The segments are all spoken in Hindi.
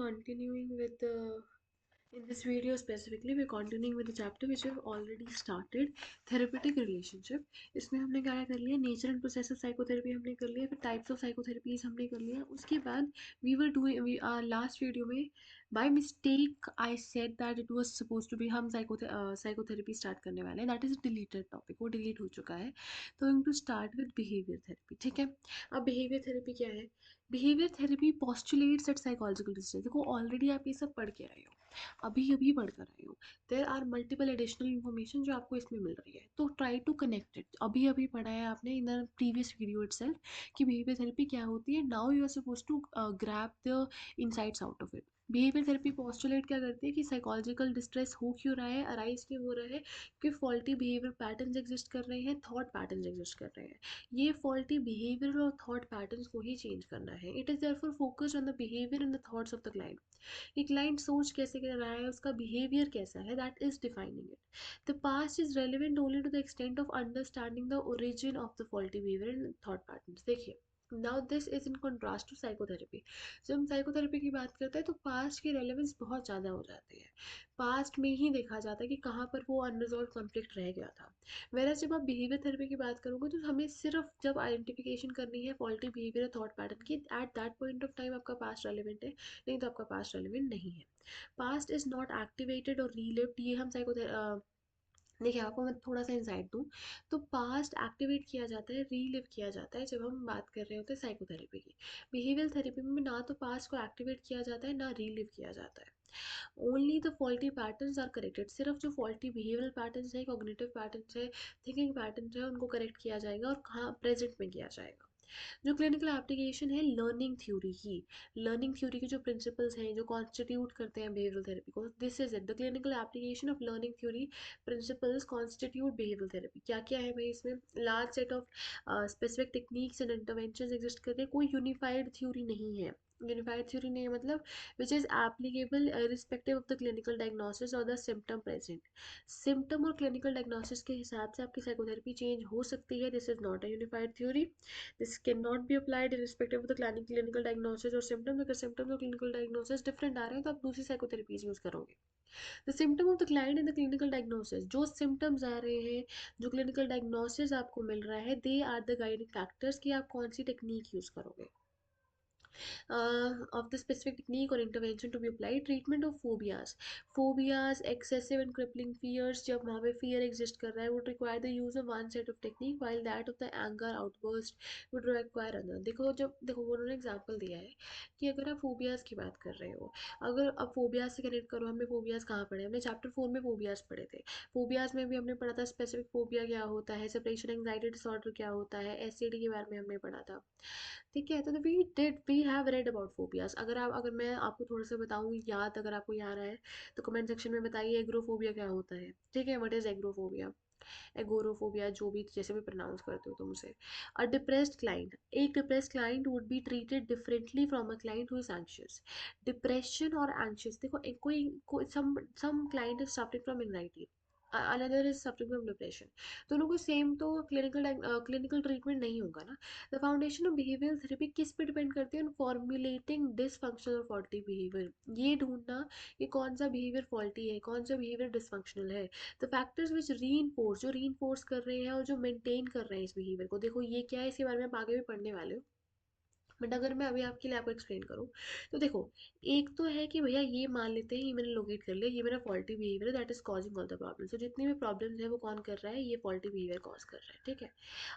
continuing with in this video specifically we're continuing with the chapter which we've already started, therapeutic relationship. इसमें हमने क्या कर लिया, nature and process of psychotherapy हमने कर लिया, फिर टाइप्स ऑफ साइकोथेरेपीज हमने कर लिया. उसके बाद we were doing last video में by mistake I said that it was suppose to be हम साइकोथेरेपी स्टार्ट करने वाले हैं. दैट इज डिलीटेड टॉपिक, वो डिलीट हो चुका है. तो going to start with behaviour therapy. ठीक है, अब बिहेवियर थेरेपी क्या है? Behaviour therapy postulates at psychological distress. देखो ऑलरेडी आप ये सब पढ़ के आए हो, अभी अभी पढ़ कर आए हो. There are multiple additional information जो आपको इसमें मिल रही है, तो ट्राई टू कनेक्ट इट. अभी अभी पढ़ा है आपने in the previous video itself कि बिहेवियर थेरेपी क्या होती है. Now you are suppose to grab the insights out of it. Behaviour therapy postulate क्या करती है कि साइकोलॉजिकल डिस्ट्रेस हो क्यों रहा है, अराइज क्यों हो रहा है, कि फॉल्टी बिहेवियर पैटर्न्स एग्जिस्ट कर रहे हैं, थॉट पैटर्न्स एग्जिस्ट कर रहे हैं. ये फॉल्टी बिहेवियर और थॉट पैटर्न्स को ही चेंज करना है. It is therefore focused on the behaviour and the thoughts of the client. कि क्लाइंट सोच कैसे कर रहा है, उसका बिहेवियर कैसा है, that is defining it. The past is relevant only to the extent of understanding the origin of the faulty behaviour and thought patterns. देखिए, now this is in contrast to psychotherapy. जब हम साइकोथेरेपी की बात करते हैं तो पास्ट की रेलेवेंस बहुत ज़्यादा हो जाती है. पास्ट में ही देखा जाता है कि कहाँ पर वो अनरिजॉल्व कॉन्फ्लिक्ट रह गया था. वेरएज जब आप बिहेवियर थेरेपी की बात करोगे तो हमें सिर्फ जब आइडेंटिफिकेशन करनी है फॉल्टी बिहेवियर थॉट पैटर्न की, at that point of time आपका पास्ट रेलिवेंट है, नहीं तो आपका पास्ट रेलिवेंट नहीं है. पास्ट इज नॉट एक्टिवेटेड और रीलिव्ड. ये हम देखिए आपको मैं थोड़ा सा इंसाइट दूँ, तो पास्ट एक्टिवेट किया जाता है, रीलिव किया जाता है जब हम बात कर रहे होते हैं साइकोथेरेपी की. बिहेवियर थेरेपी में ना तो पास्ट को एक्टिवेट किया जाता है ना रीलिव किया जाता है. Only the faulty patterns are corrected. सिर्फ जो फॉल्टी बिहेवियरल पैटर्न्स है, कॉग्निटिव पैटर्न्स है, थिंकिंग पैटर्न्स है, उनको करेक्ट किया जाएगा और कहाँ प्रेजेंट में किया जाएगा. जो क्लिनिकल एप्लीकेशन है लर्निंग थ्योरी की, लर्निंग थ्योरी के जो प्रिंसिपल्स हैं जो कॉन्स्टिट्यूट करते हैं बिहेवियरल थेरेपी को, this is it. The clinical application of learning theory principles constitute behavioural therapy. क्या क्या है भाई इसमें? Large set of specific techniques and intervention exist करते हैं. कोई यूनिफाइड थ्योरी नहीं है. यूनिफाइड थ्योरी नहीं है मतलब which is applicable respective of the clinical diagnosis और द सिम्टम प्रेजेंट. सिम्टम और क्लिनिकल डायग्नोसिस के हिसाब से आपकी साइकोथेरेपी चेंज हो सकती है. This is not a unified theory. This cannot be applied irrespective of the clinical diagnosis or symptoms. अगर symptoms और clinical diagnosis different आ रहे हैं तो आप दूसरी psychotherapies use करोगे. The symptom of the client in the clinical diagnosis, जो symptoms आ रहे हैं, जो clinical diagnosis आपको मिल रहा है, they are the guiding factors कि आप कौन सी technique use करोगे. Of the specific technique or intervention to be applied. Treatment of phobias. Phobias, excessive and crippling fears, जब वहाँ पे fear exist कर रहा है, would require the use of one set of technique, while that of the anger outburst would require another. देखो वो उन्होंने example दिया है कि अगर आप phobias की बात कर रहे हो, अगर आप phobias से connect करो, हमने phobias कहाँ पढ़े? हमने चैप्टर 4 में phobias पढ़े थे. phobias में भी हमने पढ़ा था specific phobia क्या होता है, separation anxiety disorder क्या होता है, SAD के बारे में हमने पढ़ा था. ठीक है, तो we have read about phobias. अगर मैं आपको थोड़ा सा बताऊँ याद, अगर आपको याद आए तो कमेंट सेक्शन में बताइए एग्रोफोबिया क्या होता है. ठीक है, व्हाट इज एग्रोफोबिया, एगोरोफोबिया, जो भी जैसे भी प्रोनाउंस करते हो तुम उसे. अ डिप्रेस्ड क्लाइंट, एक depressed client would be treated differently from a client who is anxious. Depression और एंशियस, देखो कोई some client is suffering from anxiety, another is suffering from depression. दोनों को सेम तो क्लिनिकल ट्रीटमेंट नहीं होगा ना. The foundation of behavioural therapy किस पे डिपेंड करती है? फॉर्मुलेटिंग डिसफंक्शनल और फॉल्टी बिहेवियर. ये ढूंढना कि कौन सा बिहेवियर फॉल्टी है, कौन सा बिहेवियर डिसफंक्शनल है. द फैक्टर्स विच जो रीइंफोर्स कर रहे हैं और जो मेंटेन कर रहे हैं इस बिहेवियर को. देखो ये क्या है, इसके बारे में आप आगे भी पढ़ने वाले हो, बट अगर मैं अभी आपके लिए आपको एक्सप्लेन करूँ तो देखो, एक तो है कि भैया ये मान लेते हैं, ये मैंने लोकेट कर लिया, ये मेरा फॉल्टी बिहेवियर है, that is causing all the problem. तो जितनी भी प्रॉब्लम्स है वो कौन कर रहा है? ये फॉल्टी बिहेवियर कॉज कर रहा है. ठीक है,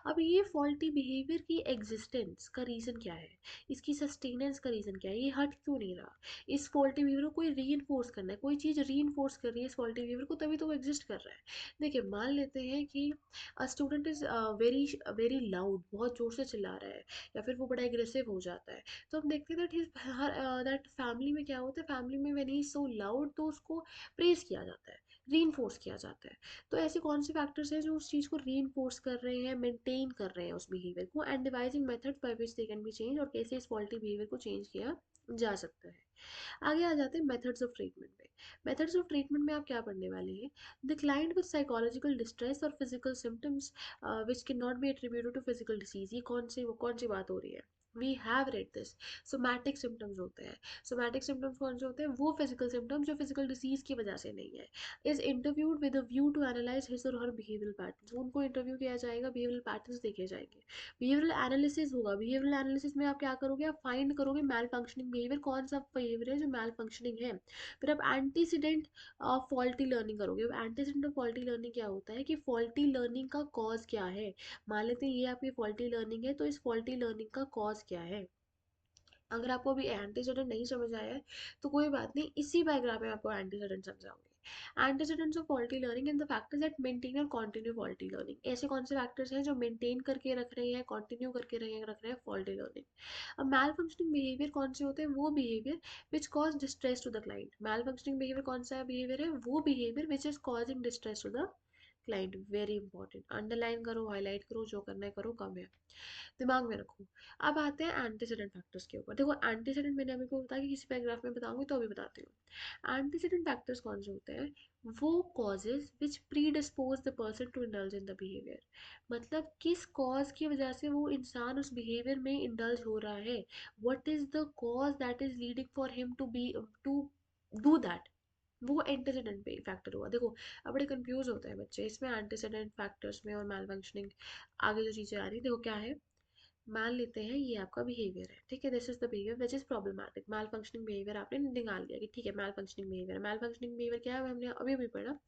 अब ये फॉल्टी बिहेवियर की एग्जिस्टेंस का रीज़न क्या है, इसकी सस्टेनेंस का रीज़न क्या है, ये हट क्यों नहीं रहा? इस फॉल्टी बिहेवियर को कोई री करना है, कोई चीज़ री कर रही है इस फॉल्टी बिहेवियर को, तभी तो वो एग्जिस्ट कर रहा है. देखिए मान लेते हैं कि student is very very loud, बहुत ज़ोर से चिल्ला रहा है, या फिर वो बड़ा एग्रेसिव हो जाता है. तो हम देखते हैं दैट फैमिली में क्या होता है, फैमिली में when he is so loud तो उसको प्रेज किया जाता है, रीइंफोर्स किया जाता है. तो ऐसे कौन से फैक्टर्स हैं जो उस चीज़ को रीइंफोर्स कर रहे हैं, मेंटेन कर रहे हैं उस बिहेवियर को, and devising methods by which they can be change, और कैसे इस फॉल्टी बिहेवियर को चेंज किया जा सकता है. आगे आ जाते हैं मेथड्स ऑफ ट्रीटमेंट में. मेथड्स ऑफ ट्रीटमेंट में आप क्या पढ़ने वाले हैं? The client with psychological distress और physical symptoms which can not be attributed to physical disease. ये कौन सी बात हो रही है? We have read this. Somatic symptoms होते हैं। सोमैटिक सिम्टम्स कौन से होते हैं? वो फिजिकल सिम्टम्स जो फिजिकल डिसीज की वजह से नहीं है। Is interviewed with a view to analyse his और हर बिहेवियरल पैटर्न्स। उनको इंटरव्यू किया जाएगा, बिहेवियरल पैटर्न्स देखे जाएंगे, बिहेवियरल एनालिसिस होगा। बिहेवियरल एनालिसिस में आप क्या करोगे? आप फाइंड करोगे मैल फंक्शनिंग बिहेवियर, कौन सा बिहेवियर है जो मैल फंक्शनिंग है। फिर आप एंटीसीडेंट ऑफ फॉल्टी लर्निंग करोगे। एंटीसीडेंट ऑफ फॉल्टी लर्निंग क्या होता है कि फॉल्टी लर्निंग का कॉज क्या है। मान लेते हैं ये आपकी फॉल्टी लर्निंग है, तो इस फॉल्टी लर्निंग का कॉज क्या है। अगर आपको अभी एंटीसीडेंट नहीं समझ आया है तो कोई बात नहीं, इसी पैराग्राफ में आपको एंटीसीडेंट समझाऊंगी। Antecedents of faulty learning and the factors that maintain और कंटिन्यू फॉल्टी लर्निंग। ऐसे कौन से फैक्टर्स हैं जो मेंटेन करके रख रहे हैं, कंटिन्यू करके रख रहे हैं फॉल्टी लर्निंग। अब मैल फंक्शनिंग बिहेवियर कौन से होते हैं? वो behaviour which cause distress to the client. Malfunctioning behaviour कौन सा बिहेवियर है? वो behaviour which is causing distress to the client. Very important, underline करो, हाईलाइट करो, जो करना है करो, कम है, दिमाग में रखो। अब आते हैं एंटीसीडेंट फैक्टर्स के ऊपर। देखो एंटीसीडेंट मैंने अभी को बताया कि किसी पैराग्राफ में बताऊंगी, तो अभी बताती हूँ। एंटीसीडेंट फैक्टर्स कौन से होते हैं? वो causes which predispose the person to indulge in the behaviour. मतलब किस कॉज की वजह से वो इंसान उस बिहेवियर में इंडल्ज हो रहा है। What is the cause that is leading for him to do that. वो एंटीसीडेंट पे फैक्टर हुआ। देखो अब बड़े कंफ्यूज होते हैं बच्चे इसमें, एंटीसीडेंट फैक्टर्स में और मैल फंक्शनिंग। आगे जो चीज़ें आ रही देखो क्या है। मान लेते हैं ये आपका बिहेवियर है, ठीक है, this is the behaviour which is problematic. Malfunctioning behaviour आपने निकाल लिया कि ठीक है malfunctioning behaviour. Malfunctioning behaviour क्या है? हमने अभी भी पढ़ा,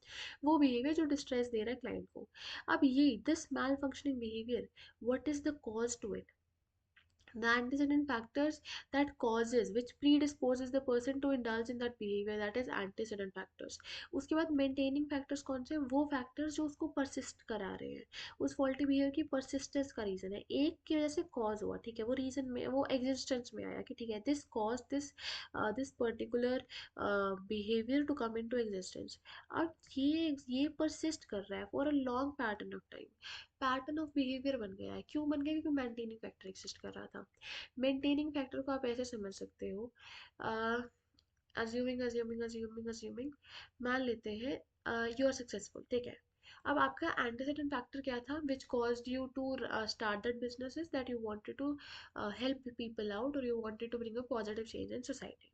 वो बिहेवियर जो डिस्ट्रेस दे रहा है क्लाइंट को। अब ये this malfunctioning behaviour, what is the cause to it? The antecedent factors that causes which predisposes the person to indulge in that behavior, that is antecedent factors. उसके बाद मेंटेनिंग फैक्टर्स कौन से? वो फैक्टर्स जो उसको परसिस्ट करा रहे हैं, उस फॉल्टी बिहेवियर की परसिस्टेंस का रीजन है। एक की वजह से कॉज हुआ, ठीक है, वो रीजन में वो एग्जिस्टेंस में आया कि ठीक है this cause this particular behaviour to come into existence. अब ये परसिस्ट कर रहा है for a long pattern of time. Pattern of behaviour बन गया है। क्यों बन गया? क्योंकि मेंटेनिंग फैक्टर एग्जिस्ट कर रहा था। मेंटेनिंग फैक्टर को आप ऐसे समझ सकते हो, अज्यूमिंग अज्यूमिंग अज्यूमिंग अज्यूमिंग, मान लेते हैं यू आर सक्सेसफुल, ठीक है। अब आपका एंटीसीडेंट फैक्टर क्या था which caused you to start that business, that you wanted to help people out और you wanted to bring a positive change in society.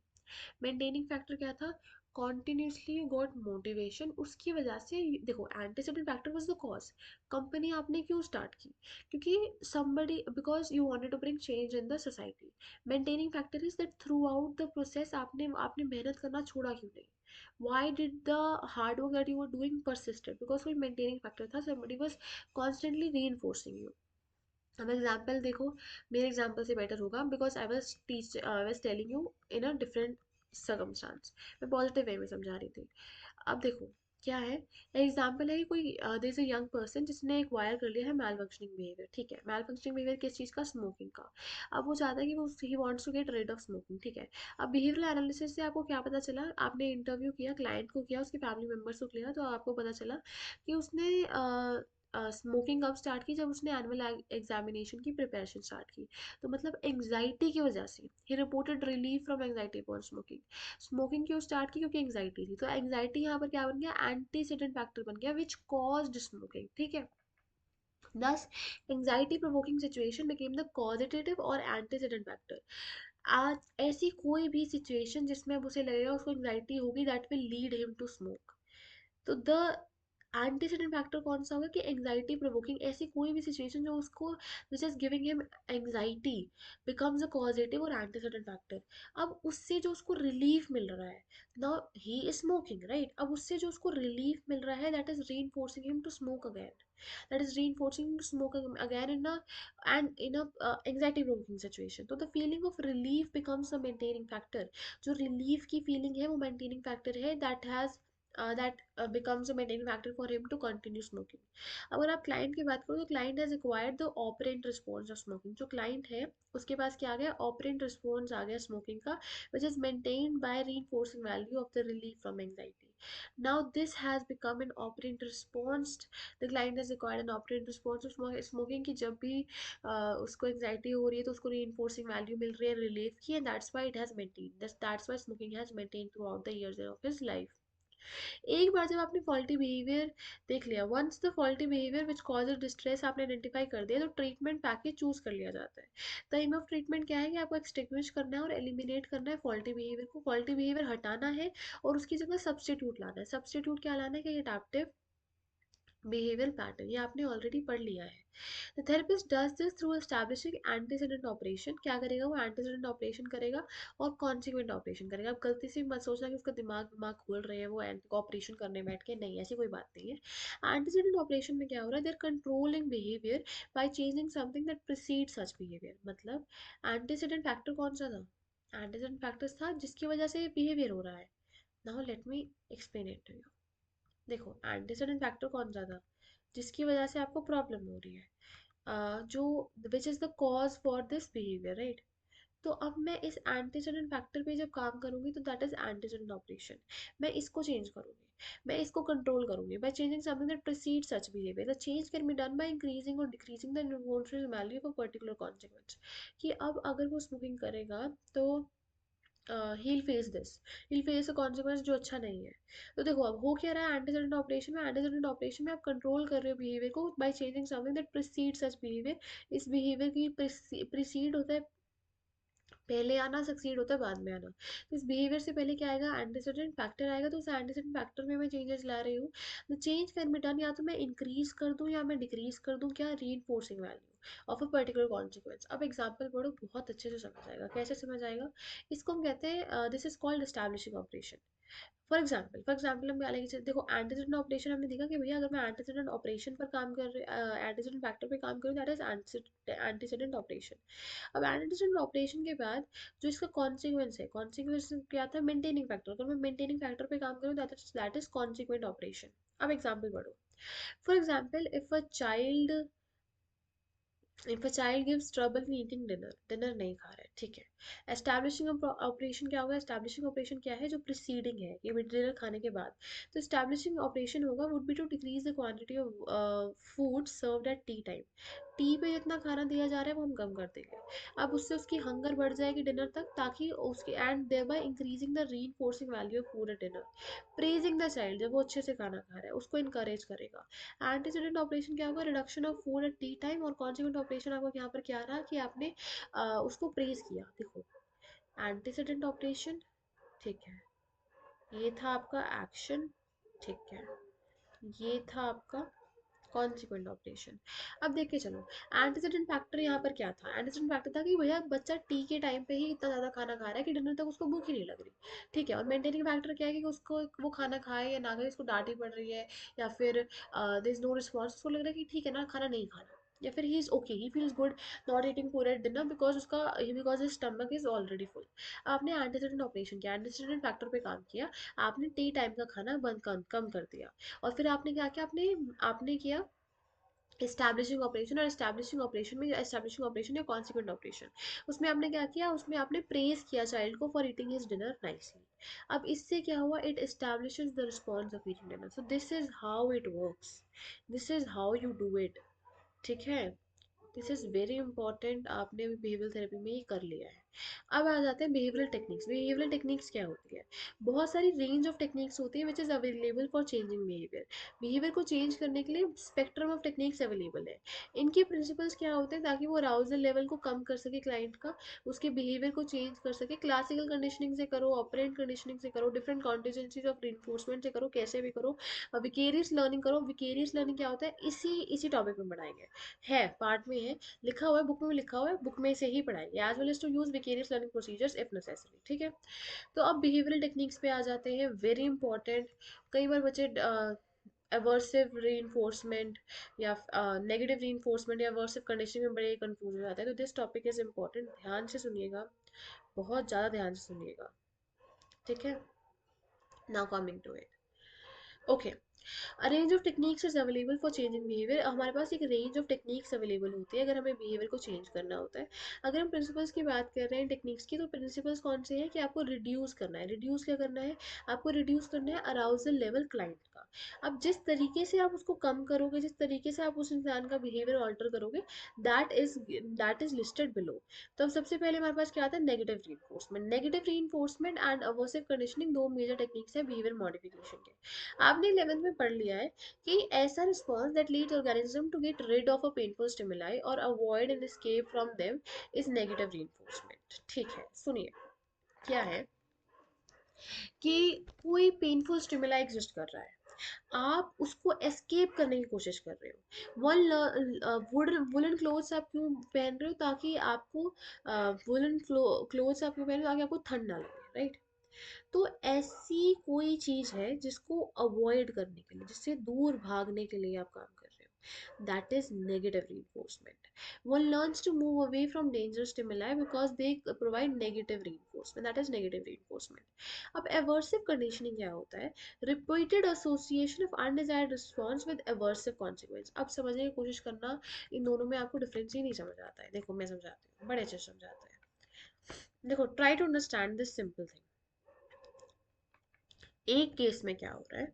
Maintaining factor क्या था? कॉन्टिन्यूसली यू गॉट मोटिवेशन, उसकी वजह से देखो antecedent factor was the cause. Company आपने क्यों स्टार्ट की? क्योंकि somebody because you wanted to bring change in the society. Maintaining factor is that through out the process आपने आपने मेहनत करना छोड़ा क्यों नहीं? why did the hard work that you were doing persisted? because कोई मेंटेनिंग फैक्टर था, somebody was constantly reinforcing you. अब एग्जाम्पल देखो, मेरे एग्जाम्पल से बेटर होगा because I was telling you in a different circumstance. मैं पॉजिटिव वे में समझा रही थी। अब देखो क्या है, एग्जाम्पल है कि कोई there is a young person जिसने एक्वायर कर लिया है मैल फंक्शनिंग बिहेवियर, ठीक है। मैल फंक्शनिंग बिहेवियर किस चीज़ का? स्मोकिंग का। अब वो चाहता है कि वो he wants to get rid of smoking, ठीक है। अब बिहेवियरल एनालिसिस से आपको क्या पता चला? आपने इंटरव्यू किया, क्लाइंट को किया, उसके फैमिली मेम्बर्स को किया, तो आपको पता चला कि उसने स्मोकिंग कब स्टार्ट की? जब उसने एनुअल एग्जामिनेशन की प्रिपरेशन स्टार्ट की। तो मतलब एंग्जाइटी की वजह से ही reported relief from anxiety upon smoking. Smoking क्यों स्टार्ट की? क्योंकि एंग्जाइटी थी। तो एंग्जाइटी यहाँ पर क्या बन गया? एंटीसीडेंट फैक्टर बन गया विच कॉज्ड स्मोकिंग, ठीक है। Thus, anxiety provoking situation became the causative और antecedent factor. आज ऐसी कोई भी सिचुएशन जिसमें अब उसे लगेगा उसको एंग्जाइटी होगी that will lead him to smoke. तो द एंटीसीडेंट फैक्टर कौन सा होगा? कि एंग्जाइटी प्रोवोकिंग, ऐसी कोई भी सिचुएशन जो उसको which is giving him anxiety becomes a causative और एंटीसीडेंट फैक्टर। अब उससे जो उसको रिलीफ मिल रहा है, now he is smoking right, अब उससे जो उसको रिलीफ मिल रहा है that is reinforcing him to smoke again, that is reinforcing to smoke again in a and in a anxiety provoking situation. तो the feeling of relief becomes a maintaining factor. जो relief की feeling है वो maintaining factor है that becomes a maintaining factor for him to continue smoking. अगर आप client की बात करो तो client has acquired the operant response of smoking. जो client है उसके पास क्या आ गया? operant response आ गया smoking का, which is maintained by reinforcing value of the relief from anxiety. Now this has become an operant response. The client has required an operate response of smoking की जब भी उसको एंग्जाइटी हो रही है तो उसको रीइंफोर्सिंग वैल्यू मिल रही है रिलीफ की, and that's why it has maintain that's why smoking has maintain throughout the years of his life. एक बार जब आपने फॉल्टी बिहेवियर देख लिया, once the faulty behaviour which causes distress आपने आइडेंटिफाई कर दिया, तो ट्रीटमेंट पैकेज चूज कर लिया जाता है। द एम ऑफ ट्रीटमेंट क्या है कि आपको एक्सटिंग्विश करना है और एलिमिनेट करना है फॉल्टी बिहेवियर को, फॉल्टी बिहेवियर हटाना है और उसकी जगह सब्सटीट्यूट लाना है। सब्सटीट्यूट क्या लाना है कि एडाप्टिव बिहेवियर पैटर्न, ये आपने ऑलरेडी पढ़ लिया है। The therapist does this through establishing antecedent operation. क्या करेगा वो? एंटीसीडेंट ऑपरेशन करेगा और कॉन्सिक्वेंट ऑपरेशन करेगा। अब गलती से मत सोचना कि उसका दिमाग दिमाग खोल रहे हैं वो ऑपरेशन करने बैठ के, नहीं, ऐसी कोई बात नहीं है। एंटीसीडेंट ऑपरेशन में क्या हो रहा है? There controlling behaviour by changing something that precede such behaviour. मतलब एंटीसीडेंट फैक्टर कौन सा था? एंटीसीडेंट फैक्टर्स था जिसकी वजह से बिहेवियर हो रहा है। Now let me explain it to you. देखो, एंटीसीडेंट फैक्टर कौन सा था जिसकी वजह से आपको प्रॉब्लम हो रही है? जो which is the cause for this behaviour, right? तो अब मैं इस एंटीसीडेंट फैक्टर पे जब काम करूंगी तो दैट इज एंटीसीडेंट ऑपरेशन। मैं इसको चेंज करूंगी, मैं इसको कंट्रोल करूंगी by changing something that precede such behaviour. The change can be done by increasing और decreasing the involutional value of a particular consequence. कि अब अगर वो स्मोकिंग करेगा तो he'll face this, he'll face a consequence जो अच्छा नहीं है। तो देखो अब हो क्या रहा है एंटीसीडेंट ऑपरेशन में? एंटीसीडेंट ऑपरेशन में आप कंट्रोल कर रहे हो बिहेवियर को bye changing something that precede such behaviour. इस बिहेवियर की प्रीसीड होता है पहले आना, सक्सीड होता है बाद में आना। तो इस बिहेवियर से पहले क्या आएगा? एंटीसीडेंट फैक्टर आएगा। तो उस एंटीसीडेंट फैक्टर में मैं चेंजेस ला रही हूँ। The change can be done, या तो मैं इंक्रीज कर दूँ या मैं डिक्रीज कर दूँ, क्या? Reinforcing value of a particular consequence. अब एग्जाम्पल पढ़ो, बहुत अच्छे से समझ आएगा। कैसे समझ आएगा? इसको हम कहते हैं, this is called establishing operation. For example हम क्या लेंगे? देखो, एंटीसीडेंट ऑपरेशन हमने देखा कि भैया अगर मैं एंटीसीडेंट ऑपरेशन पर काम कर रही, एंटीसीडेंट फैक्टर पे काम करूँ, दैट इज एंटीसीडेंट ऑपरेशन। अब एंटीसीडेंट ऑपरेशन के बाद जो इसका कॉन्सिक्वेंस है, कॉन्सिक्वेंस क्या था? Maintaining factor. अगर मैं मेंटेनिंग फैक्टर पे काम करूँ दैट इज कॉन्सिक्वेंट ऑपरेशन। अब एग्जाम्पल पढ़ो। For example, if a child gives trouble in eating dinner, dinner नहीं खा रहा है, ठीक है। एस्टैब्लिशिंग ऑपरेशन क्या होगा? एस्टैब्लिशिंग ऑपरेशन क्या है? जो प्रीसीडिंग है, ये डिनर खाने के बाद। तो एस्टैब्लिशिंग ऑपरेशन होगा would be to decrease the quantity of food served at tea time. Tea पे जितना खाना दिया जा रहा है वो हम कम कर देंगे। अब उससे उसकी हंगर बढ़ जाएगी डिनर तक, ताकि उसकी and thereby increasing the reinforcing value of food at dinner. Praising the child, जब वो अच्छे से खाना खा रहा है उसको इनकरेज करेगा। एंटीसीडेंट ऑपरेशन क्या होगा? Reduction of food eight tea time. और कॉन्सिक्वेंट ऑपरेशन आपको यहाँ पर क्या रहा कि आपने उसको प्रेज किया। देखो, एंटीसीडेंट ऑपरेशन, ठीक है, ये था आपका एक्शन, ठीक है, ये था आपका कॉन्सिक्वेंट ऑपरेशन। अब देख के चलो, एंटीसीडेंट फैक्टर यहाँ पर क्या था? एंटीसीडेंट फैक्टर था कि भैया बच्चा टी के टाइम पे ही इतना ज़्यादा खाना खा रहा है कि डिनर तक उसको भूख ही नहीं लग रही, ठीक है। और मेंटेनिंग फैक्टर क्या है कि उसको वो खाना खाए या ना खाए, उसको डांट ही पड़ रही है, या फिर देयर इज नो रिस्पॉन्स, उसको लग रहा है कि ठीक है ना, खाना नहीं खाना, या फिर he is okay, he feels good not eating food at dinner because his stomach is already full. आपने एंटीसीडेंट ऑपरेशन किया, एंटीसीडेंट फैक्टर पे काम किया, आपने टी टाइम का खाना बंद कम कर दिया। और फिर आपने क्या किया? आपने आपने किया एस्टैब्लिशिंग ऑपरेशन। और एस्टैब्लिशिंग ऑपरेशन या कॉन्सिक्वेंट ऑपरेशन, उसमें आपने क्या किया? उसमें आपने प्रेज किया चाइल्ड को for eating his dinner nicely. अब इससे क्या हुआ? It establishes the response of eating dinner. So this is how it works, this is how you do it, ठीक है। दिस इज वेरी इंपॉर्टेंट, आपने बिहेवियल थेरेपी में ही कर लिया है। अब आ जाते हैं बिहेवियरल टेक्निक्स। बिहेवियरल टेक्निक्स क्या होती है? बहुत सारी रेंज ऑफ टेक्निक्स होती है which is available for changing behaviour. Behaviour को चेंज करने के लिए स्पेक्ट्रम ऑफ टेक्निक्स अवेलेबल है। इनके प्रिंसिपल्स क्या होते हैं? ताकि वो अराउजल लेवल को कम कर सके क्लाइंट का, उसके बिहेवियर को चेंज कर सके। क्लासिकल कंडीशनिंग से करो, ऑपरेंट कंडीशनिंग से करो, डिफरेंट कॉन्टिजेंसीज ऑफ रिइंफोर्समेंट से करो, कैसे भी करो। विकेरियस लर्निंग करो। विकेरियस लर्निंग क्या होता है? इसी टॉपिक में बढ़ाएंगे, है पार्ट में है, लिखा हुआ है बुक में, लिखा हुआ है बुक में से ही पढ़ाएंगे। As well as to use vicarious learning procedures if necessary, ठीक है। तो अब बिहेवियरल टेक्निक्स पे आ जाते हैं, वेरी इंपॉर्टेंट। कई बार बच्चे एवर्सिव रीइंफोर्समेंट या नेगेटिव रीइंफोर्समेंट या एवर्सिव कंडीशनिंग में बड़े कंफ्यूज हो जाते हैं। तो दिस टॉपिक इज इंपॉर्टेंट, ध्यान से सुनिएगा, बहुत ज़्यादा ध्यान से सुनिएगा, ठीक है। Now coming to it, okay. A range of techniques is available for changing behaviour. हमारे पास एक रेंज ऑफ टेक्निक्स अवेलेबल होती है अगर हमें बिहेवियर को चेंज करना होता है। अगर हम प्रिंसिपल्स की बात कर रहे हैं टेक्निक्स की, तो प्रिंसिपल्स कौन से हैं कि आपको रिड्यूस करना है। रिड्यूस क्या करना है? आपको रिड्यूस करना है अराउजल लेवल क्लाइंट का। अब जिस तरीके से आप उसको कम करोगे, जिस तरीके से आप उस इंसान का बिहेवियर ऑल्टर करोगे, दैट इज लिस्टेड बिलो। तो अब सबसे पहले हमारे पास क्या आता है? Negative reinforcement. Negative reinforcement and aversive conditioning दो मेजर टेक्निक्स है बिहेवियर मॉडिफिकेशन के। आपने 11th में पढ़ लिया है कि ऐसा response that leads organism to get rid of a painful stimuli और avoid and escape from them is negative reinforcement. ठीक है, सुनिए क्या है कि कोई पेनफुल स्टिमुलाई एग्जिस्ट कर रहा है, आप उसको एस्केप करने की कोशिश कर रहे हो। वन वुलन क्लोथ्स आप क्यों पहन रहे हो? ताकि आपको वुलन क्लोथ्स आप क्यों पहन रहे हो? ताकि आपको ठंड ना लगे, राइट? तो ऐसी कोई चीज है जिसको अवॉइड करने के लिए, जिससे दूर भागने के लिए आप काम कर रहे हो, that is negative reinforcement. One learns to move away from dangerous stimuli because they provide negative reinforcement, that is negative reinforcement. अब aversive conditioning क्या होता है? Repeated association of undesired response with aversive consequence. अब समझने की कोशिश करना, इन दोनों में आपको डिफरेंस ही नहीं समझ आता है। देखो मैं समझाती हूँ, बड़े अच्छे से समझाते हैं। देखो, try to understand this simple thing. एक केस में क्या हो रहा है?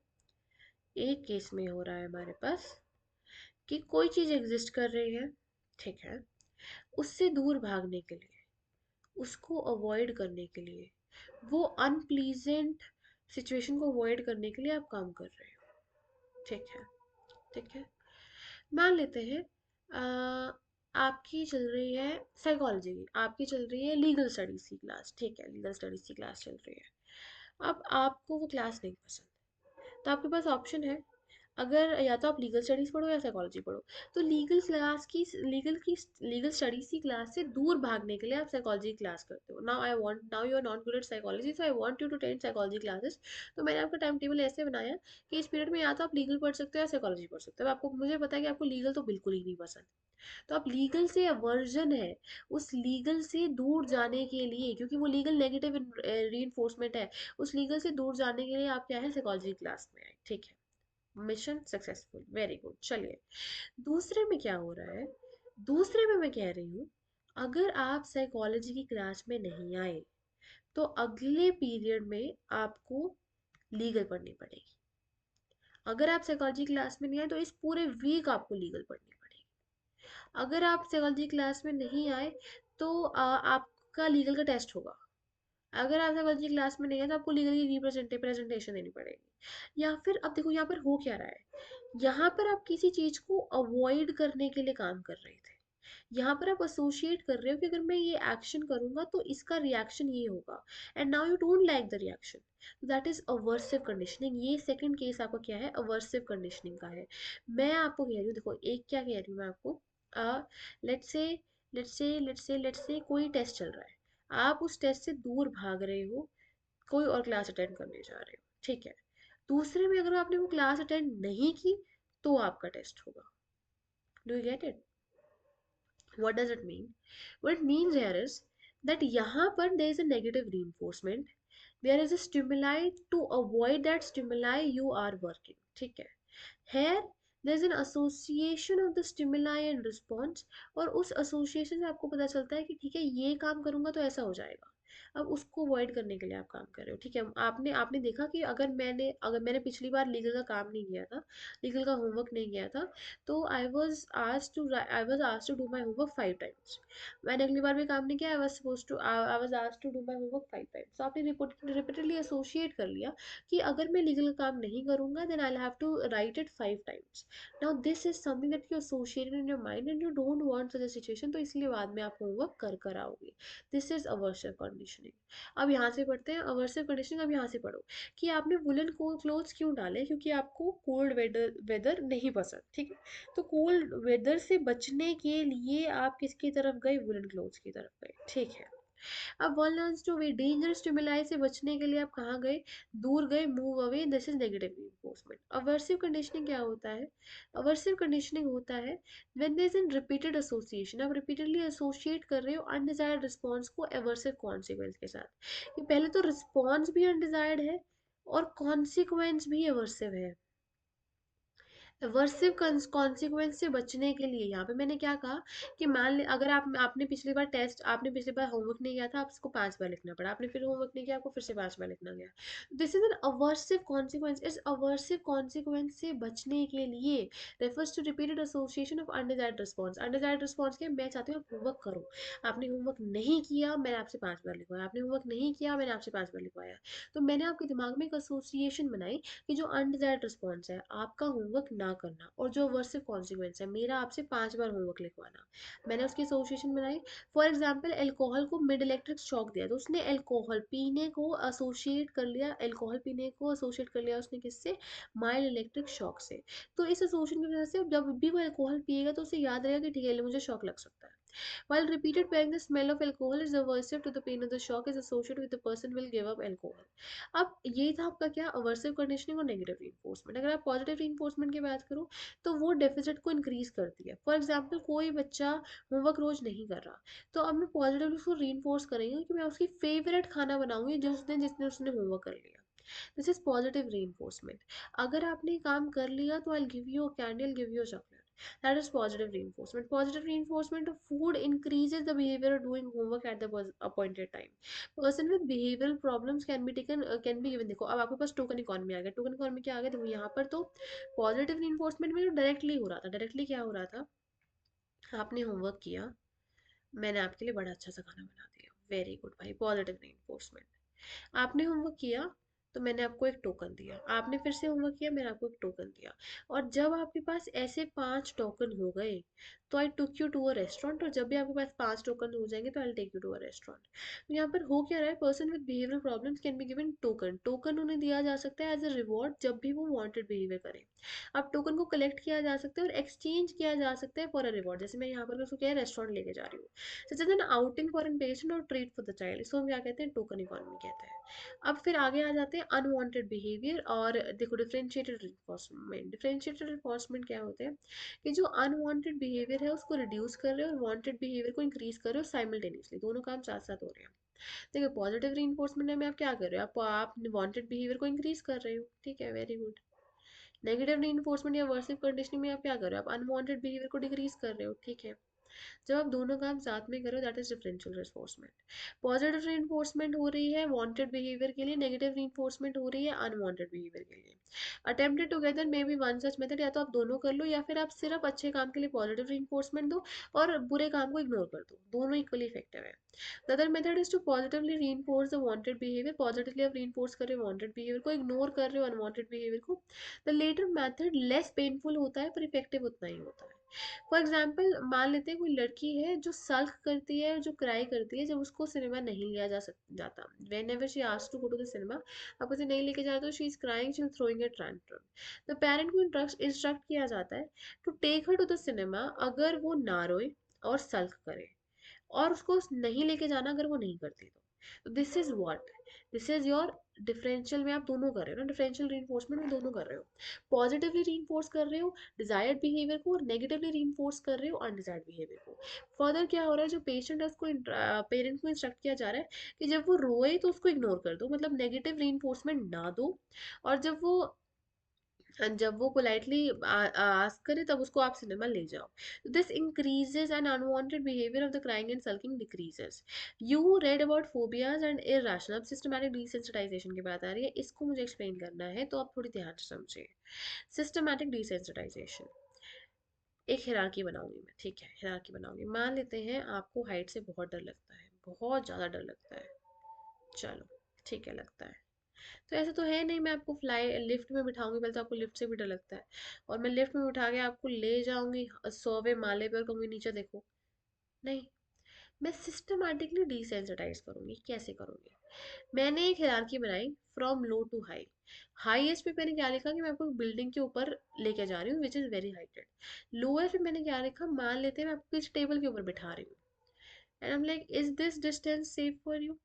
एक केस में हो रहा है हमारे पास कि कोई चीज एग्जिस्ट कर रही है, ठीक है, उससे दूर भागने के लिए, उसको अवॉइड करने के लिए, वो अनप्लीजेंट सिचुएशन को अवॉइड करने के लिए आप काम कर रहे हो, ठीक है। ठीक है, मान लेते हैं आपकी चल रही है साइकोलॉजी की, आपकी चल रही है लीगल स्टडीज की क्लास, ठीक है, लीगल स्टडीज की क्लास चल रही है। अब आपको वो क्लास नहीं पसंद, तो आपके पास ऑप्शन है, अगर या तो आप लीगल स्टडीज पढ़ो या साइकोलॉजी पढ़ो। तो लीगल स्टडीज की क्लास से दूर भागने के लिए आप साइकोलॉजी क्लास करते हो। Now you are not good at psychology, so I want you to take psychology classes. तो मैंने आपका टाइम टेबल ऐसे बनाया कि इस पीरियड में या तो आप लीगल पढ़ सकते हो या साइकोलॉजी पढ़ सकते हो। अब आपको, मुझे पता है कि आपको लीगल तो बिल्कुल ही नहीं पसंद, तो आप लीगल से अवर्जन है, उस लीगल से दूर जाने के लिए, क्योंकि वो लीगल नेगेटिव रीइंफोर्समेंट है, उस लीगल से दूर जाने के लिए आप क्या है, साइकोलॉजी क्लास में आए, ठीक है। Mission successful, very good. चलिए, दूसरे में क्या हो रहा है? दूसरे में मैं कह रही हूँ, अगर आप साइकोलॉजी की क्लास में नहीं आए, तो अगले पीरियड में आपको लीगल पढ़नी पड़ेगी। अगर आप साइकोलॉजी क्लास में नहीं आए, तो इस पूरे वीक आपको लीगल पढ़नी पड़ेगी। अगर आप साइकोलॉजी क्लास में नहीं आए, तो आपका लीगल का टेस्ट होगा। अगर आप साइकोलॉजी क्लास में नहीं है, तो आपको लीगल की प्रेजेंटेशन देनी पड़ेगी। या फिर अब देखो यहाँ पर हो क्या रहा है, यहाँ पर आप किसी चीज को अवॉइड करने के लिए काम कर रहे थे। यहाँ पर आप एसोसिएट कर रहे हो कि अगर मैं ये एक्शन करूंगा तो इसका रिएक्शन ये होगा, and now you don't like the reaction, that is aversive conditioning. ये सेकंड केस आपका क्या है, अवर्सिव कंडीशनिंग का है। मैं आपको कह रही हूँ, देखो एक क्या कह रही हूँ मैं आपको, लेट्स से लेट्स से कोई टेस्ट चल रहा है, आप उस टेस्ट से दूर भाग रहे हो, कोई और क्लास अटेंड करने जा रहे हो, ठीक है। दूसरे में अगर आपने वो क्लास अटेंड नहीं की, तो आपका टेस्ट होगा। Do you get it? What does it mean? What it means here is that यहाँ पर there is a negative reinforcement. There is a stimuli, to avoid that stimuli you are working. ठीक है, here there is an association of the stimuli and response, और उस association से आपको पता चलता है कि ठीक है, ये काम करूंगा तो ऐसा हो जाएगा। अब उसको अवॉइड करने के लिए आप काम कर रहे हो, ठीक है। आपने आपने देखा कि अगर मैंने पिछली बार लीगल का काम नहीं किया था, लीगल का होमवर्क नहीं किया था, तो I was asked to do my homework 5 times. मैंने अगली बार भी काम नहीं किया, I was asked to do my homework 5 times. तो आपने रिपीटेडली एसोसिएट कर लिया कि अगर मैं लीगल का काम नहीं करूंगा, then I have to write it 5 times. Now this is something that you associated in your mind and you don't want such a situation, तो इसलिए बाद में आप होमवर्क कर आओगे। This is aversive conditioning. अब यहाँ से पढ़ते हैं अवर्सिव कंडीशनिंग। अब यहाँ से पढ़ो कि आपने वुलन क्लोथ्स क्यों डाले, क्योंकि आपको कोल्ड वेदर वेदर नहीं पसंद, ठीक है। तो कोल्ड वेदर से बचने के लिए आप किसकी तरफ गए, वुलन क्लोथ्स की तरफ गए, ठीक है। अब one learns to way dangerous stimuli से बचने के लिए आप कहाँ गए, दूर गए, move away, this is negative reinforcement. Aversive conditioning क्या होता है? अवर्सिव कंडीशनिंग होता है when there is an repeated association, आप रिपीटेडली एसोसिएट कर रहे हो अनडिजायर्ड रिस्पॉन्स को एवर्सिव कॉन्सिक्वेंस के साथ। ये पहले तो रिस्पॉन्स भी अनडिजायर्ड है और कॉन्सिक्वेंस भी एवर्सिव है। एवर्सिव कॉन्सिक्वेंस से बचने के लिए यहाँ पे मैंने क्या कहा कि मान ले अगर आपने पिछली बार होमवर्क नहीं किया था, आपको 5 बार लिखना पड़ा, आपने फिर होमवर्क नहीं किया, आपको फिर से 5 बार लिखना गया। This is an aversive consequence. इस अवर्सिव कॉन्सिक्वेंस से बचने के लिए refers to repeated association of undesired response. Undesired response के मैं चाहती हूँ आप होमवर्क करो, आपने होमवर्क नहीं किया, मैंने आपसे 5 बार लिखवाया, आपने होमवर्क नहीं किया, मैंने आपसे 5 बार लिखवाया। तो मैंने आपके दिमाग में एक एसोसिएशन बनाई कि जो अनडिजायर्ड रिस्पॉन्स है आपका होमवर्क ना करना, और जो वर्सिव कॉन्सिक्वेंस है मेरा आपसे 5 बार होमवर्क लिखवाना, मैंने उसकी एसोसिएशन बनाई। फॉर एग्जाम्पल एल्कोहल को मिड इलेक्ट्रिक शॉक दिया, तो उसने एल्कोहल पीने को एसोशिएट कर लिया, एल्कोहल पीने को एसोशिएट कर लिया उसने किससे, माइल्ड इलेक्ट्रिक शॉक से। तो इस एसोसिएशन की वजह से जब भी वो एल्कोहल पिएगा तो उसे याद रहेगा कि ठीक है मुझे शॉक लग सकता है। While repeated pairing the smell of alcohol is aversive to the pain of the shock is associated with the person will give up alcohol. अब ये था आपका क्या, अवर्सिव कंडीशनिंग और नेगेटिव रीइंफोर्समेंट। अगर आप पॉजिटिव रीइंफोर्समेंट की बात करो तो वो डेफिसिट को इंक्रीज करती है। फॉर एग्जांपल कोई बच्चा होमवर्क रोज नहीं कर रहा, तो अब मैं पॉजिटिवली उसको रीइंफोर्स करेंगे कि मैं उसकी फेवरेट खाना बनाऊंगी जिसने उसने होमवर्क कर लिया। This is positive reinforcement. अगर आपने काम कर लिया तो I give you a candy, I give you a chocolate, that is positive reinforcement. Positive reinforcement of food increases the behavior of doing homework at the appointed time. Person with behavioral problems can be taken can be given, देखो अब आपके पास टोकन इकोनॉमी आ गया। टोकन इकोनॉमी क्या आ गया, देखो यहाँ पर तो पॉजिटिव reinforcement में जो डायरेक्टली हो रहा था, डायरेक्टली क्या हो रहा था, आपने होमवर्क किया, मैंने आपके लिए बड़ा अच्छा सा खाना बना दिया, वेरी गुड भाई, पॉजिटिव reinforcement। आपने होमवर्क किया तो मैंने आपको एक टोकन दिया, आपने फिर से होमवर्क किया, मैंने आपको एक टोकन दिया, और जब आपके पास ऐसे 5 टोकन हो गए तो I took you to a restaurant, और जब भी आपके पास 5 टोकन हो जाएंगे तो I take you to a restaurant. तो यहाँ पर हो क्या रहा है, person with behavioural problems can be given token. Token उन्हें दिया जा सकता है एज अ रिवॉर्ड जब भी वो वांटेड बिहेवियर करें। अब टोकन को कलेक्ट किया जा सकता है और एक्सचेंज किया जा सकता है फॉर अ रिवॉर्ड। जैसे मैं यहाँ पर उसको क्या है, रेस्टोरेंट लेके जा रही हूँ, such as an outing for an patient और ट्रीट फॉर द चाइल्ड, इसको हम क्या कहते हैं, टोकन इकोनॉमी कहते हैं। अब फिर आगे आ जाते हैं अनवांटेड बिहेवियर, और देखो डिफरेंशिएटेड रिफोर्समेंट। डिफरेंशिएटेड रिफोर्समेंट क्या होते हैं कि जो अनवांटेड बिहेवियर है उसको रिड्यूस कर रहे हो और वांटेड बिहेवियर को इंक्रीज कर रहे हो साइमल्टेनियसली, दोनों काम साथ साथ हो रहे हैं। देखो पॉजिटिव रीइंफोर्समेंट में आप क्या कर रहे हो, आप वांटेड बिहेवियर को इंक्रीज कर रहे हो, ठीक है, वेरी गुड। नेगेटिव रीइंफोर्समेंट या वर्सिव कंडीशनिंग में आप क्या कर रहे हो, आप अनवांटेड बिहेवियर को डिक्रीज कर रहे हो, ठीक है। जब आप दोनों काम साथ में करो that is differential reinforcement. Positive reinforcement हो रही है वांटेड बिहेवियर के लिए, नेगेटिव रिइंफोर्समेंट हो रही है अनवांटेड बिहेवियर के लिए। Attempted together may be one such method, या तो आप दोनों कर लो या फिर आप सिर्फ अच्छे काम के लिए पॉजिटिव रिइंफोर्समेंट दो और बुरे काम को इग्नोर कर दो, दोनों इक्वली इफेक्टिव है। The other method is to positively reinforce the wanted behaviour, positively आप रीइंफोर्स कर रहे हो वांटेड बिहेवियर को, इग्नोर कर रहे हो अनवांटेड बिहेवियर को। The latter method less painful होता है पर इफेक्टिव उतना ही होता है। फॉर एग्जाम्पल मान लेते हैं कोई लड़की है जो सल्क करती है, जो क्राई करती है जब उसको सिनेमा नहीं लिया जाता, whenever she asked to go to the cinema, अब उसे नहीं लेके जाते तो she is crying, she is throwing a tantrum. The parent को इंस्ट्रक्ट किया जाता है to take her to the cinema अगर वो ना रोए और सल्क करे, और उसको नहीं लेके जाना अगर वो नहीं करती तो this is what, this is your differential में आप दोनों कर रहे हो ना, डिफरेंशियल रीइंफोर्समेंट में दोनों कर रहे हो। पॉजिटिवली रीइंफोर्स कर रहे हो डिजायर्ड बिहेवियर को और नेगेटिवली रीइंफोर्स कर रहे हो अनडिजायर्ड बिहेवियर को। फर्दर क्या हो रहा है, जो पेशेंट है उसको पेरेंट को इंस्ट्रक्ट किया जा रहा है कि जब वो रोए तो उसको इग्नोर कर दो, मतलब नेगेटिव रीइंफोर्समेंट ना दो, और जब वो पोलाइटली आस्क करे तब उसको आप सिनेमा ले जाओ। This increases and unwanted behaviour of the crying and sulking decreases. You read about phobias and irrational, अब सिस्टमैटिक डिसेंसिटाइजेशन की बात आ रही है, इसको मुझे एक्सप्लेन करना है तो आप थोड़ी ध्यान से समझिए। सिस्टमैटिक डिसेंसिटाइजेशन, एक हिरार्की बनाऊंगी मैं, ठीक है, हिरार्की बनाऊंगी। मान लेते हैं आपको हाइट से बहुत डर लगता है, बहुत ज़्यादा डर लगता है, चलो ठीक है लगता है, तो ऐसा तो है नहीं मैं आपको फ्लाई लिफ्ट में बिठाऊंगी, पहले तो आपको लिफ्ट से भी डर लगता है, और मैं लिफ्ट में बिठा के आपको ले जाऊंगी 100वें माले पर, कहूंगी नीचे देखो, नहीं, मैं सिस्टमैटिकली डिसेंसिटाइज करूंगी। कैसे करूंगी, मैंने एक हिरार्की बनाई from low to high. Highest पे मैंने क्या लिखा कि मैं आपको बिल्डिंग के ऊपर लेके जा रही हूँ which is very heighted. Lowest पे मैंने क्या लिखा, मान लेते हैं मैं आपको इस टेबल के ऊपर बिठा रही हूँ, and I am like is this distance safe for you,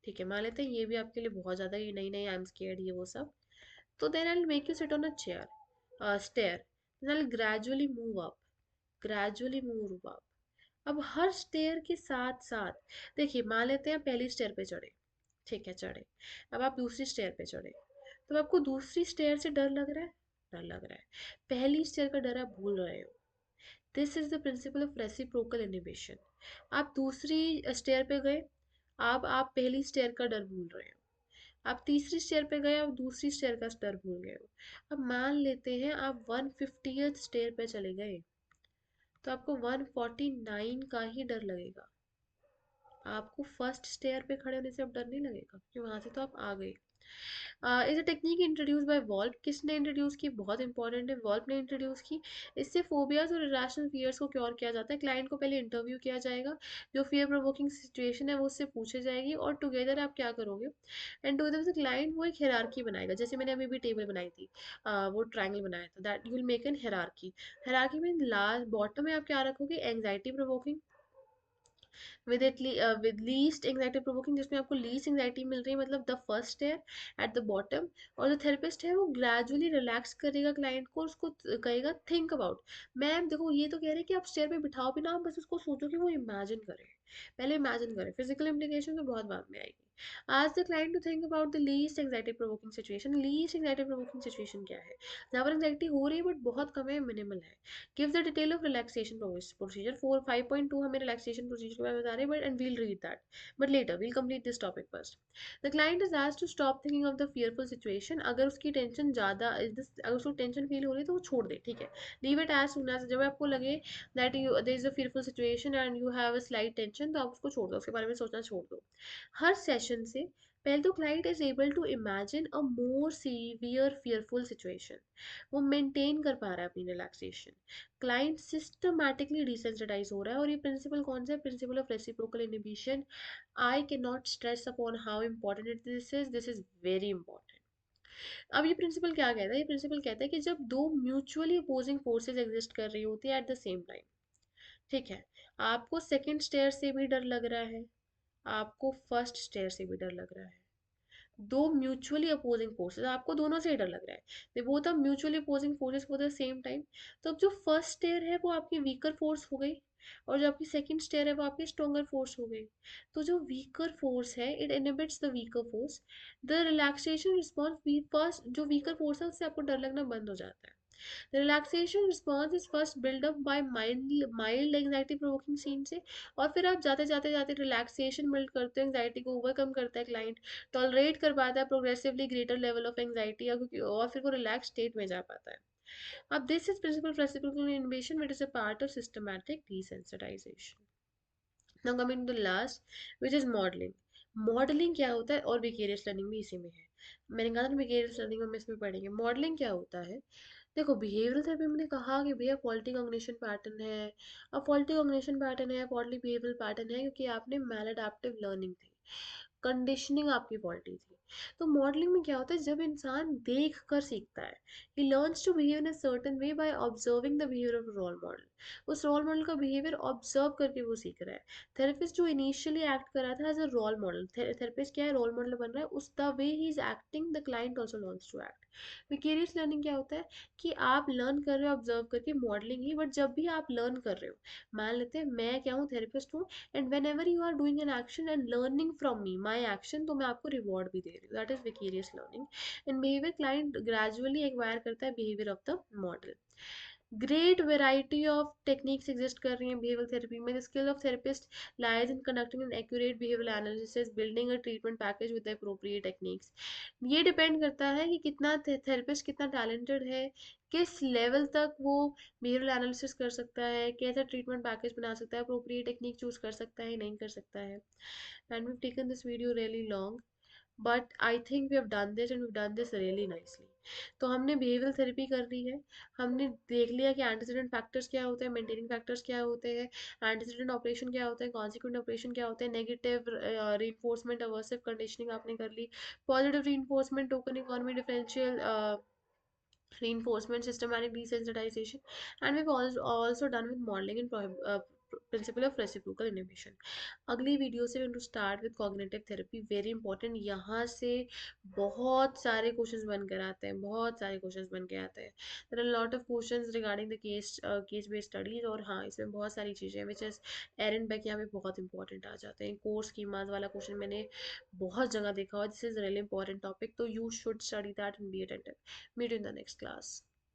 ठीक है, मान लेते हैं ये भी आपके लिए बहुत ज़्यादा, ये नहीं नहीं आई एम स्केर्ड ये वो सब, तो then I will make you sit on a chair stair, then I will gradually move up. अब हर स्टेयर के साथ साथ, देखिए मान लेते हैं पहली स्टेयर पे चढ़े, ठीक है चढ़े, अब आप दूसरी स्टेयर पे चढ़े, तो आपको दूसरी स्टेयर से डर लग रहा है, डर लग रहा है, पहली स्टेयर का डर आप भूल रहे हो। This is the principle of reciprocal inhibition. आप दूसरी स्टेयर पे गए, अब आप पहली स्टेयर का डर भूल रहे हो। आप तीसरी स्टेयर पे गए, आप दूसरी स्टेयर का डर भूल गए हो। अब मान लेते हैं आप 150th स्टेयर पे चले गए, तो आपको 149 का ही डर लगेगा। आपको फर्स्ट स्टेयर पे खड़े होने से अब डर नहीं लगेगा, क्योंकि वहां से तो आप आ गए। Is a technique introduce by Wolpe. किसने इंट्रोड्यूस की, बहुत इंपॉर्टेंट है, वॉल्फ ने इंट्रोड्यूस की। इससे फोबियाज और इरेशनल फियर्स को क्योर किया जाता है। क्लाइंट को पहले इंटरव्यू किया जाएगा, जो फियर प्रोवोकिंग सिचुएशन है वो उससे पूछे जाएगी, और टुगेदर आप क्या करोगे, एंड टुगेदर द क्लाइंट वो एक हिरार्की बनाएगा। जैसे मैंने अभी भी टेबल बनाई थी, वो ट्रायंगल बनाया था, that you will make an hierarchy. Hierarchy में लास्ट बॉटम में आप क्या रखोगे, anxiety provoking, with least anxiety provoking, जिसमें आपको लीस्ट एंग्जाइटी मिल रही है, मतलब द फर्स्ट है एट द बॉटम। और जो थेरेपिस्ट है वो ग्रेजुअली रिलैक्स करेगा क्लाइंट को, उसको कहेगा थिंक अबाउट। मैम देखो ये तो कह रहे हैं कि आप स्टेयर पे बिठाओ भी ना, आप बस उसको सोचो कि वो इमेजिन करे, पहले इमेजिन करें, फिजिकल इम्प्लीकेशन तो बहुत बाद में आएगी। आज the client to think about the least anxiety provoking situation. Least anxiety provoking situation क्या है, जहाँ पर एंग्जाइटी हो रही है बट बहुत कम है, मिनिमल है। Give the detail of relaxation procedure. 5.2 हमें रिलैक्सेशन प्रोसीजर के बारे में बता रहे हैं, but and we'll read that, but later we'll complete this topic first. The client is asked to stop thinking of the fearful situation. अगर उसकी टेंशन ज़्यादा, अगर उसको टेंशन फील हो रही है तो वो छोड़ दे, ठीक है। Leave it as soon as, जब आपको लगे that you there is a fearful situation and you have a slight tension, तो आप उसको छोड़ दो, उसके बारे में सोचना छोड़ दो। हर सेशन से पहले तो client is able to imagine a more severe fearful situation, वो मेंटेन कर पा रहा है अपनी रिलैक्सेशन। क्लाइंट सिस्टमैटिकली डिसेंसिटाइज हो रहा है, और ये प्रिंसिपल कौन सा है, principle of reciprocal inhibition. I can not stress upon how important it this is very important. अब ये प्रिंसिपल क्या कहता है, ये प्रिंसिपल कहता है कि जब दो म्यूचुअली अपोजिंग फोर्सेज एग्जिस्ट कर रही होती है एट द सेम टाइम, ठीक है, आपको सेकंड स्टेयर से भी डर लग रहा है, आपको फर्स्ट स्टेयर से भी डर लग रहा है, दो म्यूचुअली अपोजिंग फोर्सेस, आपको दोनों से ही डर लग रहा है, they both are mutually opposing forces for the same time. तो अब जो फर्स्ट स्टेयर है वो आपकी वीकर फोर्स हो गई, और जो आपकी सेकंड स्टेयर है वो आपकी स्ट्रोंगर फोर्स हो गई। तो जो वीकर फोर्स है it inhibits the weaker force, the relaxation response, first जो वीकर फोर्स है उससे आपको डर लगना बंद हो जाता है। The relaxation response is first built up by mild anxiety provoking scene से, और फिर आप जाते जाते जाते रिलैक्सेशन बिल्ड करते हो, एंग्जाइटी को ओवरकम करता है क्लाइंट, टॉलरेट कर पाता है progressively greater level of anxiety, और फिर वो रिलैक्स स्टेट में जा पाता है। अब this is principle reciprocal inhibition which is a part of systematic desensitization. Now coming to last which is modelling. Modelling क्या होता है, और विकेरियस लर्निंग भी इसी में है, मैंने कहा था विकेरियस लर्निंग में इसमें पढ़ेंगे। मॉडलिंग क्या होता है, देखो बिहेवियरल थेरेपी में कहा कि भैया फॉल्टी कॉग्निशन पैटर्न है। अब फॉल्टी कॉग्निशन पैटर्न है, फॉल्टी बिहेवियरल पैटर्न है, क्योंकि आपने मैलअडैप्टिव लर्निंग थी, कंडीशनिंग आपकी फॉल्टी थी। तो मॉडलिंग में क्या होता है, जब इंसान देख कर सीखता है, he learns to behave in a certain way by observing the behaviour of role model. उस रोल मॉडल का बिहेवियर ऑब्जर्व करके वो सीख रहा है। थेरेपिस्ट जो इनिशियली एक्ट कर रहा था as a role model, therapist क्या है, रोल मॉडल बन रहा है, उस द वे ही is acting the client also learns to act. Vicarious learning क्या होता है, कि आप लर्न कर रहे हो ऑब्जर्व करके, मॉडलिंग ही, बट जब भी आप लर्न कर रहे हो, मान लेते हैं मैं क्या हूँ, थेरेपिस्ट हूँ, and whenever you are doing an action and learning from me my action, तो मैं आपको रिवॉर्ड भी दे रही हूँ, that is vicarious learning. In behaviour client gradually acquire करता है behaviour of the model. Great variety of techniques exist कर रही हैं बिहेवियर थेरेपी में। The skill of therapist lies in conducting an accurate behaviour analysis, building a treatment package with appropriate techniques. ये डिपेंड करता है कि कितना थेरेपिस्ट कितना टैलेंटेड है, किस लेवल तक वो बिहेवियर एनालिसिस कर सकता है, कैसा ट्रीटमेंट पैकेज बना सकता है, अप्रोप्रिएट टेक्निक चूज कर सकता है नहीं कर सकता है। And we taken this video really long, but I think we have done this and we done this really nicely. तो हमने बिहेवियरल थेरेपी कर ली है, हमने देख लिया कि एंटीसीडेंट फैक्टर्स क्या होते हैं, मेंटेनिंग फैक्टर्स क्या होते हैं, एंटीसीडेंट ऑपरेशन क्या होता है, कॉन्सिक्वेंट ऑपरेशन क्या होते हैं, नेगेटिव रीइंफोर्समेंट अवर्सिव कंडीशनिंग आपने कर ली, positive reinforcement token economy differential reinforcement, systematic desensitization, and we've also done with modeling and principle of reciprocal inhibition. अगली वीडियो से to start with cognitive therapy, very important. यहाँ से बहुत सारे क्वेश्चंस बन कर आते हैं, बहुत सारे क्वेश्चंस बन के आते हैं। There are lot of questions regarding the case based studies, और हाँ इसमें बहुत सारी चीज़ें विच इज एरन बैक यहाँ पे बहुत इंपॉर्टेंट आ जाते हैं। कोर्स स्कीमाज वाला क्वेश्चन मैंने बहुत जगह देखा हुआ, this is really important topic, तो you should study that and be attentive. Meet you in the next class.